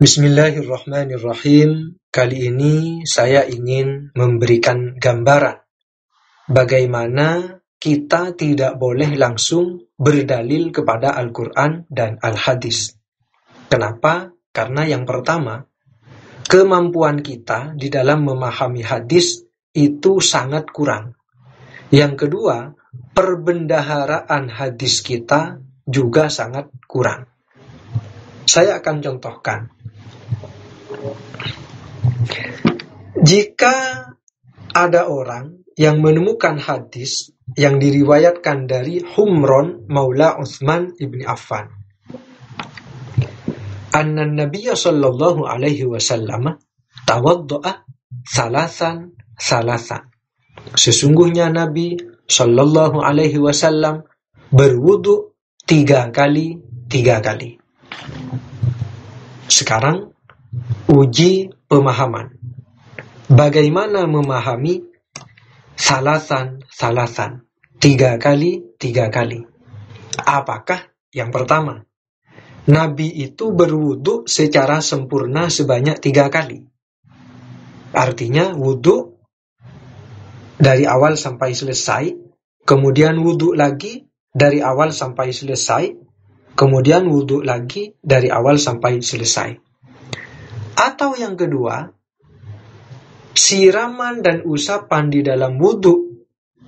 Bismillahirrahmanirrahim. Kali ini saya ingin memberikan gambaran bagaimana kita tidak boleh langsung berdalil kepada Al-Quran dan Al-Hadis. Kenapa? Karena yang pertama, kemampuan kita di dalam memahami hadis itu sangat kurang. Yang kedua, perbendaharaan hadis kita juga sangat kurang. Saya akan contohkan. Jika ada orang yang menemukan hadis yang diriwayatkan dari Humron Maula Utsman ibn Affan, anna Nabiya sallallahu alaihi wasallam tawadda'a salasan. Sesungguhnya Nabi sallallahu alaihi wasallam berwudu 3 kali. Sekarang uji pemahaman. Bagaimana memahami salasan, 3 kali. Apakah yang pertama, Nabi itu berwudu secara sempurna sebanyak 3 kali? Artinya wudu dari awal sampai selesai, kemudian wudu lagi dari awal sampai selesai, kemudian wudu lagi dari awal sampai selesai. Atau yang kedua, siraman dan usapan di dalam wudu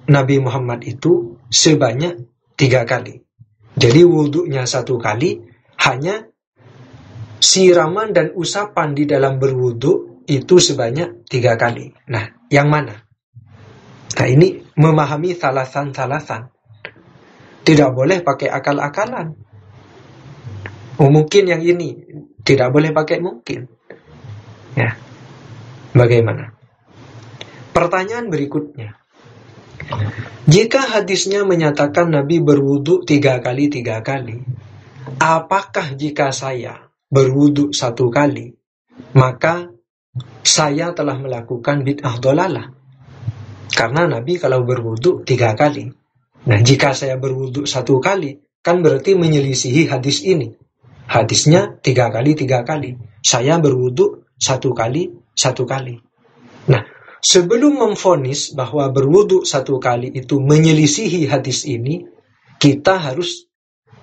Nabi Muhammad itu sebanyak 3 kali. Jadi wudunya 1 kali, hanya siraman dan usapan di dalam berwudu itu sebanyak 3 kali. Nah, yang mana? Nah, ini memahami salasan. Tidak boleh pakai akal-akalan. Mungkin yang ini, tidak boleh pakai mungkin. Ya. Bagaimana? Pertanyaan berikutnya. Jika hadisnya menyatakan Nabi berwudu 3 kali, apakah jika saya berwudu 1 kali, maka saya telah melakukan bid'ah dhalalah? Karena Nabi kalau berwudu 3 kali. Nah, jika saya berwudu 1 kali, kan berarti menyelisihi hadis ini. Hadisnya 3 kali. Saya berwudu 1 kali. Nah, sebelum memvonis bahwa berwudu 1 kali itu menyelisihi hadis ini, kita harus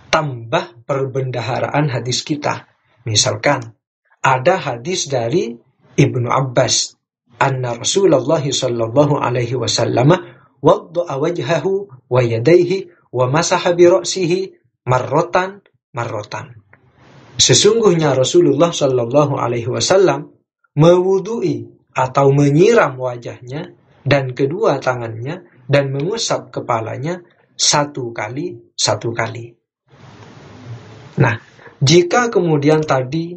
tambah perbendaharaan hadis kita. Misalkan, ada hadis dari Ibnu Abbas, anna Rasulullah sallallahu alaihi wasallam wadda'a wajhahu wa yadayhi wa masaha bi ra'sihi marratan. Sesungguhnya Rasulullah sallallahu alaihi wasallam mewudui atau menyiram wajahnya dan kedua tangannya dan mengusap kepalanya 1 kali. Nah, jika kemudian tadi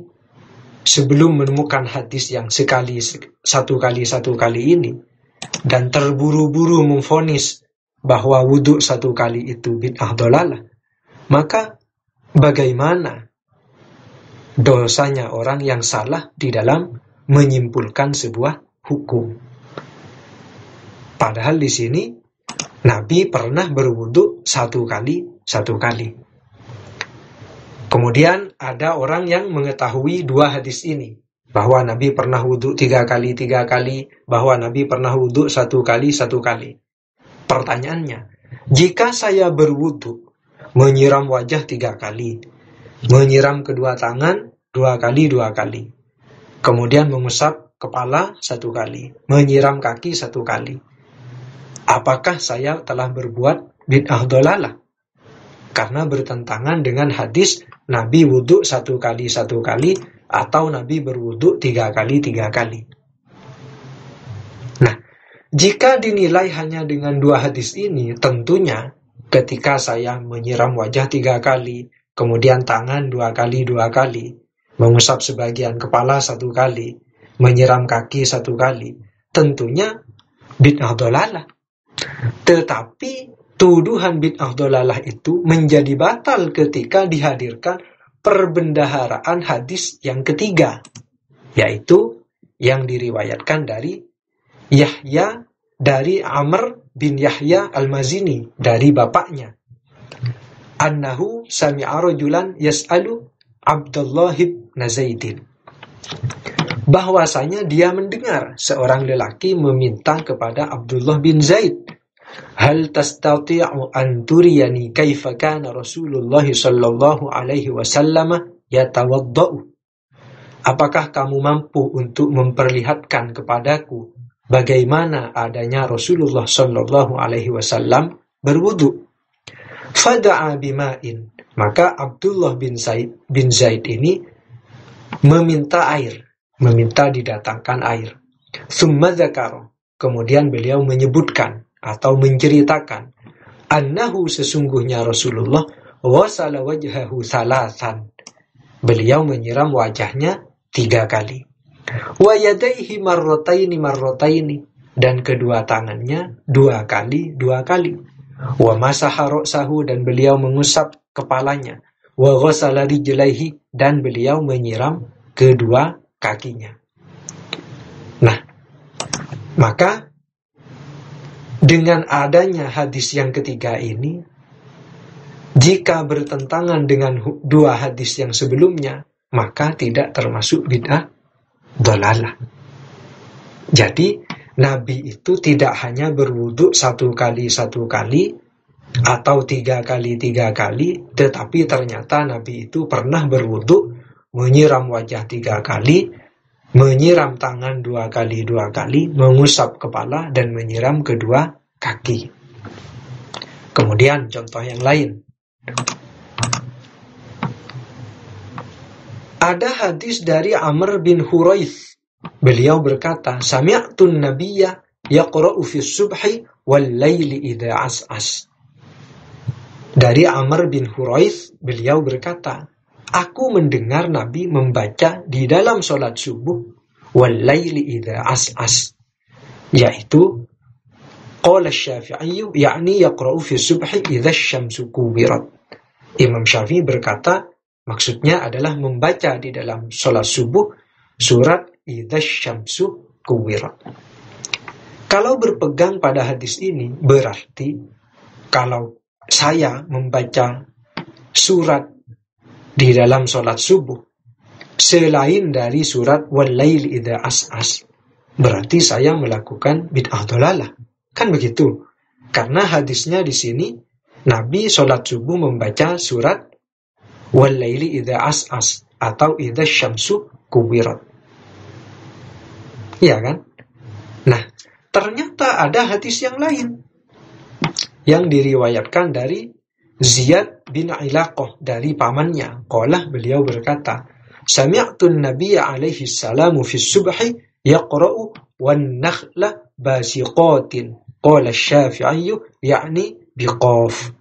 sebelum menemukan hadis yang 1 kali ini dan terburu-buru memvonis bahwa wudu 1 kali itu bid'ah dhalalah, maka bagaimana dosanya orang yang salah di dalam menyimpulkan sebuah hukum? Padahal di sini Nabi pernah berwudu 1 kali. Kemudian ada orang yang mengetahui 2 hadis ini, bahwa Nabi pernah wudu 3 kali, bahwa Nabi pernah wudu 1 kali. Pertanyaannya, jika saya berwudu menyiram wajah 3 kali, menyiram kedua tangan 2 kali, kemudian mengusap kepala 1 kali, menyiram kaki 1 kali, apakah saya telah berbuat bid'ah dhalalah? Karena bertentangan dengan hadis Nabi wudu 1 kali atau Nabi berwudu 3 kali. Nah, jika dinilai hanya dengan 2 hadis ini, tentunya ketika saya menyiram wajah 3 kali, kemudian tangan 2 kali, mengusap sebagian kepala 1 kali, menyiram kaki 1 kali, tentunya bid'ah dhalalah. Tetapi tuduhan bid'ah dhalalah itu menjadi batal ketika dihadirkan perbendaharaan hadis yang ketiga, yaitu yang diriwayatkan dari Yahya dari Amr bin Yahya al-Mazini, dari bapaknya, annahu sami'a rajulan yas'alu Abdullah ibn Zaidin. bahwasanya dia mendengar seorang lelaki meminta kepada Abdullah bin Zaid, "Hal tastati'u an turiyani kaifa kana Rasulullah sallallahu alaihi wasallam yatawaddau?" Apakah kamu mampu untuk memperlihatkan kepadaku bagaimana adanya Rasulullah sallallahu alaihi wasallam berwudu? Fada'a bima'in. Maka Abdullah bin Zaid ini meminta air, meminta didatangkan air. Tsumma dzakara. Kemudian beliau menyebutkan atau menceritakan, annahu, sesungguhnya Rasulullah wasala wajhahu thalathan. Beliau menyiram wajahnya 3 kali. Wa yadaihi marrataini, dan kedua tangannya 2 kali. Wa masaha ra'sahu, dan beliau mengusap kepalanya. Wa ghassala rijlaihi, dan beliau menyiram kedua kakinya. Nah, maka dengan adanya hadis yang ketiga ini, jika bertentangan dengan 2 hadis yang sebelumnya, maka tidak termasuk bid'ah dhalalah. Jadi Nabi itu tidak hanya berwudu 1 kali atau 3 kali, tetapi ternyata Nabi itu pernah berwudu, menyiram wajah 3 kali, menyiram tangan 2 kali, mengusap kepala, dan menyiram kedua kaki. Kemudian contoh yang lain. Ada hadis dari Amr bin Huraith. Beliau berkata, "Sami'tun nabiyya yaqra'u fi subhi wal laili idza as'as." Dari Amr bin Huraith, beliau berkata, "Aku mendengar Nabi membaca di dalam sholat subuh wal laili idza as'as." Yaitu qala Syafi'i, yakni yaqra'u fi subhi idza syamsu kuwirat. Imam Syafi'i berkata, maksudnya adalah membaca di dalam sholat subuh surat idza syamsu kuwirat. Kalau berpegang pada hadis ini, berarti kalau saya membaca surat di dalam sholat subuh selain dari surat wal-lail idza as'as, berarti saya melakukan bid'ah dhalalah. Kan begitu? Karena hadisnya di sini Nabi sholat subuh membaca surat wal-laili idza as'as atau idza syamsu kuwirat. Iya kan? Nah, ternyata ada hadis yang lain yang diriwayatkan dari Ziyad bin Ilaqah, dari pamannya. Qala, beliau berkata, "Sami'tun nabiyya alaihi salamu fi subhi yaqra'u wan nakhla basiqatin." Qala Syafi'i, yakni biqaf.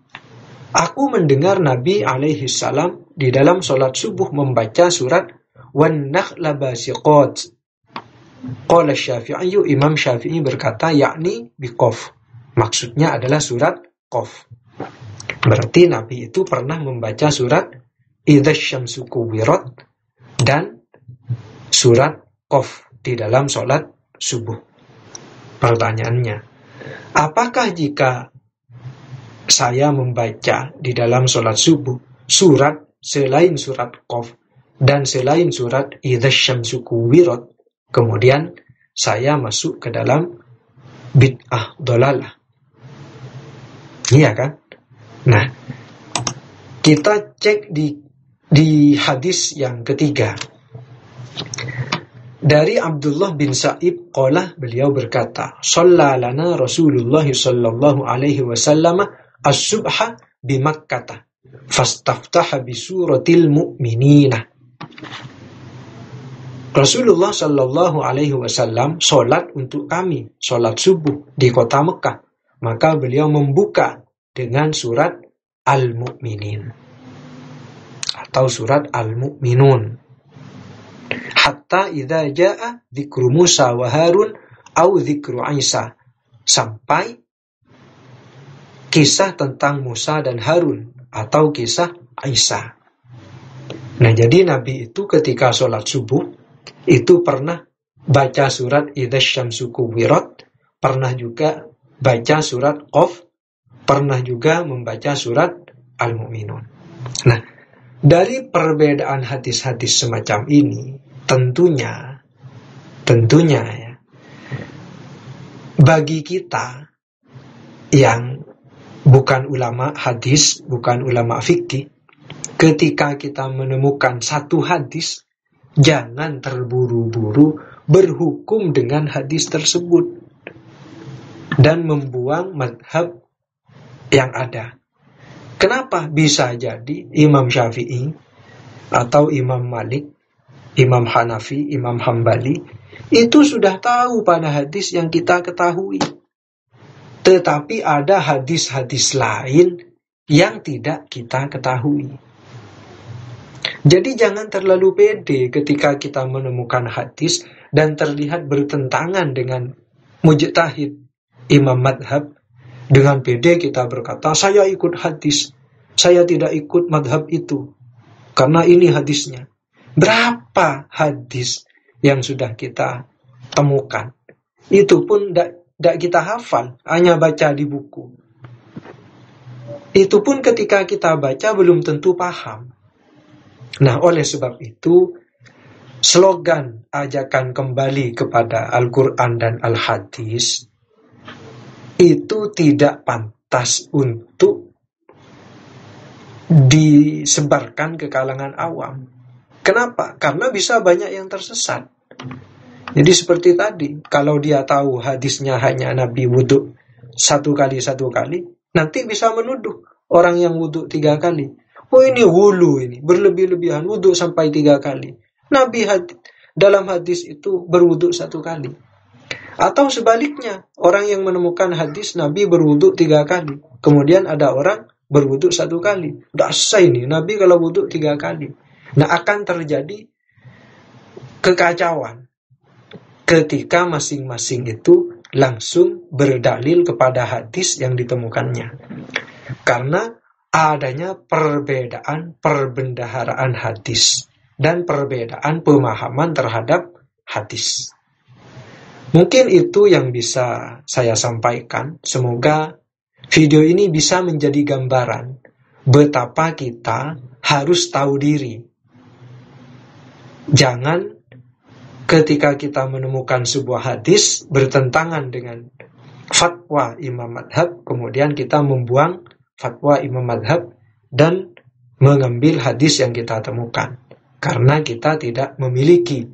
Aku mendengar Nabi alaihi salam di dalam sholat subuh membaca surat wan nakhla basiqat. Qala Syafi'i, Imam Syafi'i berkata, yakni biqaf. Maksudnya adalah surat Qaf. Berarti Nabi itu pernah membaca surat idza syamsu kuwirat dan surat Qaf di dalam sholat subuh. Pertanyaannya, apakah jika saya membaca di dalam sholat subuh surat selain surat Qaf dan selain surat idza syamsu kuwirat, kemudian saya masuk ke dalam bid'ah dhalalah? Iya kan? Nah, kita cek di hadis yang ketiga. Dari Abdullah bin Sa'ib qala, beliau berkata, "Shalla lana Rasulullah sallallahu alaihi wasallam as-subha bi Makkah, fastaftaha bi suratil mu'minina." Rasulullah sallallahu alaihi wasallam salat untuk kami, salat subuh di kota Mekah. Maka beliau membuka dengan surat Al-Mu'minin atau surat Al-Mu'minun. Hatta idza jaa dzikru Musa wa Harun au dzikru Isa, sampai kisah tentang Musa dan Harun atau kisah Isa. Nah, jadi Nabi itu ketika sholat subuh itu pernah baca surat idza syamsu kuwirat, pernah juga baca surat Qaf, pernah juga membaca surat Al-Mu'minun. Nah, dari perbedaan hadis-hadis semacam ini, tentunya ya, bagi kita yang bukan ulama hadis, bukan ulama fikih, ketika kita menemukan satu hadis, jangan terburu-buru berhukum dengan hadis tersebut dan membuang madhab yang ada. Kenapa? Bisa jadi Imam Syafi'i atau Imam Malik, Imam Hanafi, Imam Hambali itu sudah tahu pada hadis yang kita ketahui. Tetapi ada hadis-hadis lain yang tidak kita ketahui. Jadi jangan terlalu pede ketika kita menemukan hadis dan terlihat bertentangan dengan mujtahid imam madhab. Dengan pede kita berkata, saya ikut hadis, saya tidak ikut madhab itu, karena ini hadisnya. Berapa hadis yang sudah kita temukan? Itu pun tidak kita hafal, hanya baca di buku. Itu pun ketika kita baca belum tentu paham. Nah, oleh sebab itu, slogan ajakan kembali kepada Al-Quran dan Al-Hadis itu tidak pantas untuk disebarkan ke kalangan awam. Kenapa? Karena bisa banyak yang tersesat. Jadi seperti tadi, kalau dia tahu hadisnya hanya Nabi wudhu satu kali, nanti bisa menuduh orang yang wudhu 3 kali. Oh, ini hulu, ini berlebih-lebihan wudhu sampai 3 kali. Nabi dalam hadis itu berwudhu 1 kali. Atau sebaliknya, orang yang menemukan hadis Nabi berwudhu 3 kali. Kemudian ada orang berwudhu 1 kali. Udah sah ini, Nabi kalau wudhu 3 kali. Nah, akan terjadi kekacauan ketika masing-masing itu langsung berdalil kepada hadis yang ditemukannya. Karena adanya perbedaan perbendaharaan hadis dan perbedaan pemahaman terhadap hadis. Mungkin itu yang bisa saya sampaikan. Semoga video ini bisa menjadi gambaran betapa kita harus tahu diri. Jangan ketika kita menemukan sebuah hadis bertentangan dengan fatwa imam madhab, kemudian kita membuang fatwa imam madhab dan mengambil hadis yang kita temukan. Karena kita tidak memiliki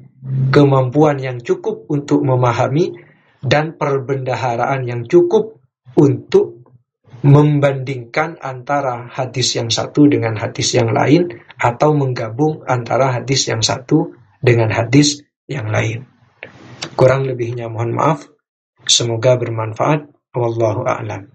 kemampuan yang cukup untuk memahami dan perbendaharaan yang cukup untuk membandingkan antara hadis yang satu dengan hadis yang lain atau menggabung antara hadis yang satu dengan hadis yang lain. Kurang lebihnya mohon maaf. Semoga bermanfaat. Wallahu a'lam.